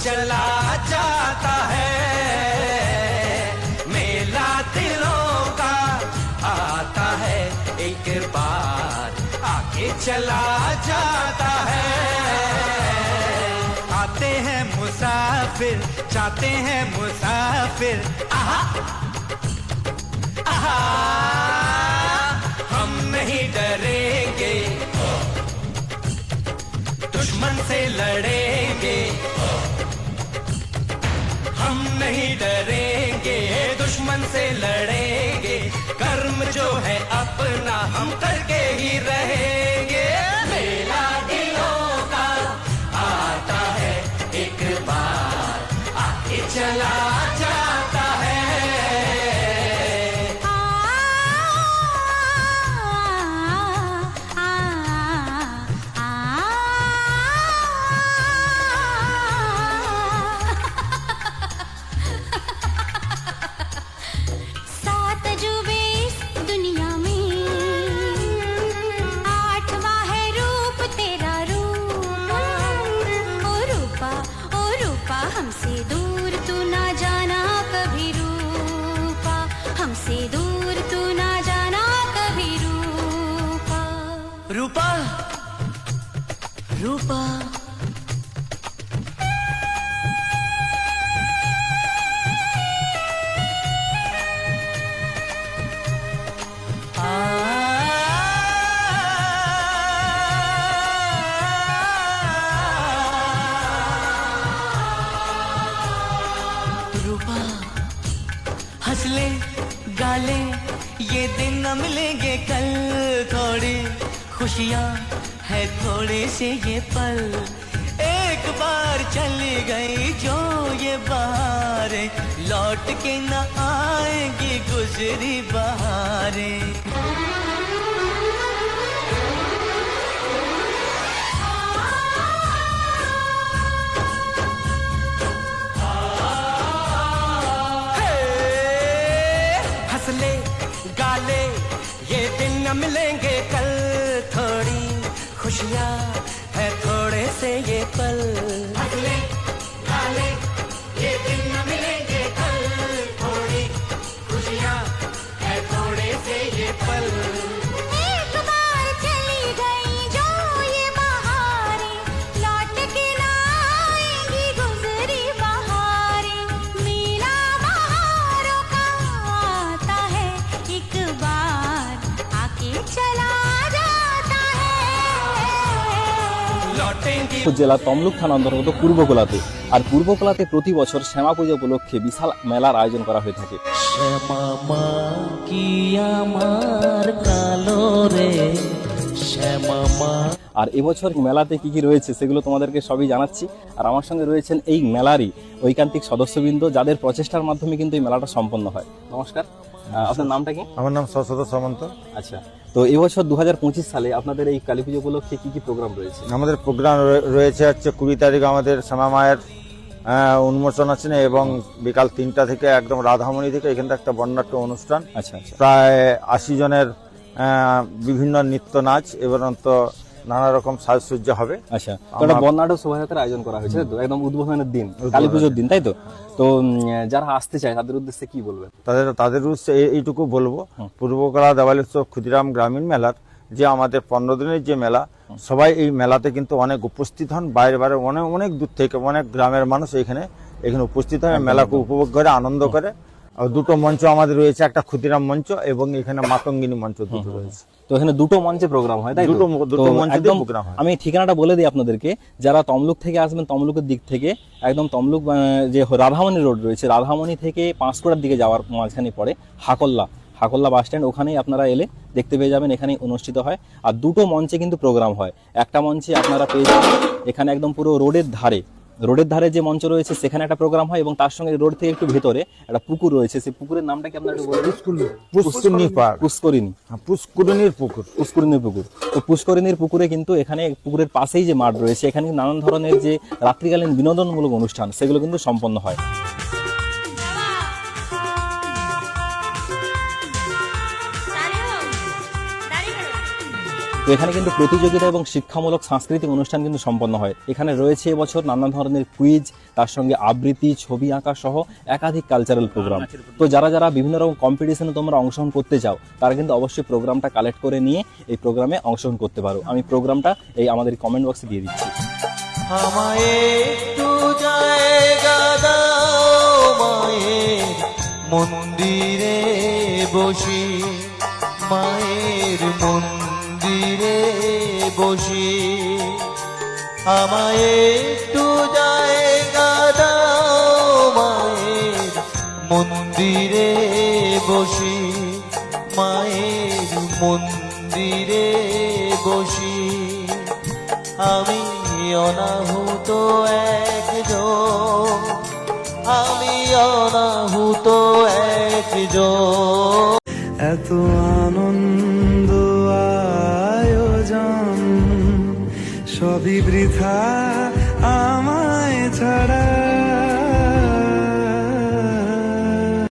चला जाता है, मेला दिलों का आता है, एक बार आके चला जाता है। आते हैं मुसाफिर, जाते हैं मुसाफिर, आहा आहा, हम नहीं डरेंगे, दुश्मन से लड़ेंगे, हम नहीं डरेंगे, दुश्मन से लड़ेंगे, कर्म जो है अपना हम करके ही रहेंगे। मेला दिलों का आता है, एक बार आके चला जाता है। हमसे दूर तू ना जाना कभी रूपा, हमसे दूर तू ना जाना कभी रूपा। रूपा रूपा हंस ले गाले ये दिन न मिलेंगे कल, थोड़ी खुशियाँ है थोड़े से ये पल, एक बार चली गई जो ये बहारें, लौट के न आएंगी गुजरी बहारें। हंसले गाले ये दिन न मिलेंगे कल, थोड़ी खुशियाँ है थोड़े से ये पल। हंसले गाले ये दिन न मिलेंगे कल, थोड़ी खुशियाँ है थोड़े से ये पल। एक बार चली गई जो ये बहारें, लौट के ना आएंगी गुजरी बहारें। मेला बहारों का आता है, एक बार आके चला जाता है। लौटेंगी জেলা তমলুক থানা অন্তর্গত পূর্বকোলাতে, আর পূর্বকোলাতে প্রতি বছর শ্যামা পূজা উপলক্ষে বিশাল মেলার আয়োজন করা হয়ে থাকে। শ্যামা মা কি আমার কালো রে, শ্যামা মা। আর এবছর মেলাতে কি কি রয়েছে সেগুলো তোমাদেরকে সবই জানাচ্ছি। আর আমার সঙ্গে রয়েছেন এই মেলারই ঐকান্তিক সদস্যবৃন্দ, যাদের প্রচেষ্টার মাধ্যমে কিন্তু এই মেলাটা সম্পন্ন হয়। নমস্কার, আপনার নামটা কি? আমার নাম শশধর সামন্ত। আচ্ছা, তো এবছর 2025 সালে আপনাদের এই কালী পুজো উপলক্ষে কি কি প্রোগ্রাম রয়েছে? আমাদের প্রোগ্রাম রয়েছে হচ্ছে 20 তারিখ আমাদের শ্যামা মায়ের উন্মোচন আছে, এবং বিকাল 3টা থেকে একদম রাধামণি থেকে এখানটা একটা বর্ণাঢ্য অনুষ্ঠান। আচ্ছা আচ্ছা, প্রায় 80 জনের বিভিন্ন নৃত্য নাচ এবং নানা রকম সাজসজ্জা হবে। আচ্ছা, তো একটা বর্ণাঢ্য শোভাযাত্রার আয়োজন করা হয়েছে তো, একদম উদ্বোধনের দিন, কালী পুজোর দিন, তাই তো? তো যারা আসতে চায় তাদের উদ্দেশ্যে কি বলবেন? তাদের উদ্দেশ্যে এইটুকু বলবো, পূর্বকলা দেওয়ালি উৎসব ক্ষুদিরাম গ্রামীণ মেলার যে আমাদের 15 দিনের যে মেলা, সবাই এই মেলাতে কিন্তু অনেক উপস্থিত হন, বাইরে বাইরে অনেক দূর থেকে অনেক গ্রামের মানুষ এখানে উপস্থিত হয়, মেলাকে উপভোগ করে আনন্দ করে। আর দুটো মঞ্চ আমাদের রয়েছে, একটা ক্ষুদিরাম মঞ্চ এবং এখানে মাতঙ্গিনী মঞ্চ দুটো রয়েছে। তো এখানে দুটো মঞ্চে প্রোগ্রাম হয়, তাই তো? দুটো মঞ্চে দিয়ে প্রোগ্রাম হয়। আমি ঠিকানাটা বলে দিই আপনাদেরকে, যারা তমলুক থেকে আসবেন, তমলুকের দিক থেকে একদম তমলুক যে রাধামণি রোড রয়েছে, রাধামণি থেকে পাঁশকুড়ার দিকে যাওয়ার মাঝখানে পড়ে হাকল্লা বাস স্ট্যান্ড, ওখানেই আপনারা এলে দেখতে পেয়ে যাবেন, এখানেই অনুষ্ঠিত হয়। আর দুটো মঞ্চে কিন্তু প্রোগ্রাম হয়। একটা মঞ্চে আপনারা পেয়ে যাবেন এখানে একদম পুরো রোডের ধারে যে মঞ্চ রয়েছে সেখানে একটা প্রোগ্রাম হয়, এবং তার সঙ্গে রোড থেকে একটু ভেতরে একটা পুকুর রয়েছে, সেই পুকুরের নামটা কি আপনারা একটু বলবেন? পুষ্করিণীর পুকুর। তো পুষ্করিণীর পুকুরে কিন্তু এখানে পুকুরের পাশেই যে মাঠ রয়েছে, এখানে নানান ধরনের যে রাত্রিকালীন বিনোদনমূলক অনুষ্ঠান সেগুলো কিন্তু সম্পন্ন হয়। তো এখানে কিন্তু প্রতিযোগিতা এবং শিক্ষামূলক সাংস্কৃতিক অনুষ্ঠান কিন্তু সম্পন্ন হয়। এখানে রয়েছে এবছর নানা ধরনের কুইজ, তার সঙ্গে আবৃত্তি, ছবি আঁকা সহ একাধিক কালচারাল প্রোগ্রাম। তো যারা যারা বিভিন্ন রকম কম্পিটিশনে তোমরা অংশগ্রহণ করতে চাও তারা কিন্তু অবশ্যই প্রোগ্রামটা কালেক্ট করে নিয়ে এই প্রোগ্রামে অংশগ্রহণ করতে পারো। আমি প্রোগ্রামটা এই আমাদের কমেন্ট বক্সে দিয়ে দিচ্ছি। আমায় একটু জায়গা দাও মায়ের মন্দিরে বসি, মায়ের মন্দিরে বসি। আমায় একটু জায়গা দাও মায়ের মন্দিরে বসি, মায়ের মন্দিরে বসি। আমি অনাহুত একজন, আমি অনাহুত একজন। এত আনন্দ আয়োজন সবই বৃথা আমায় ছাড়া।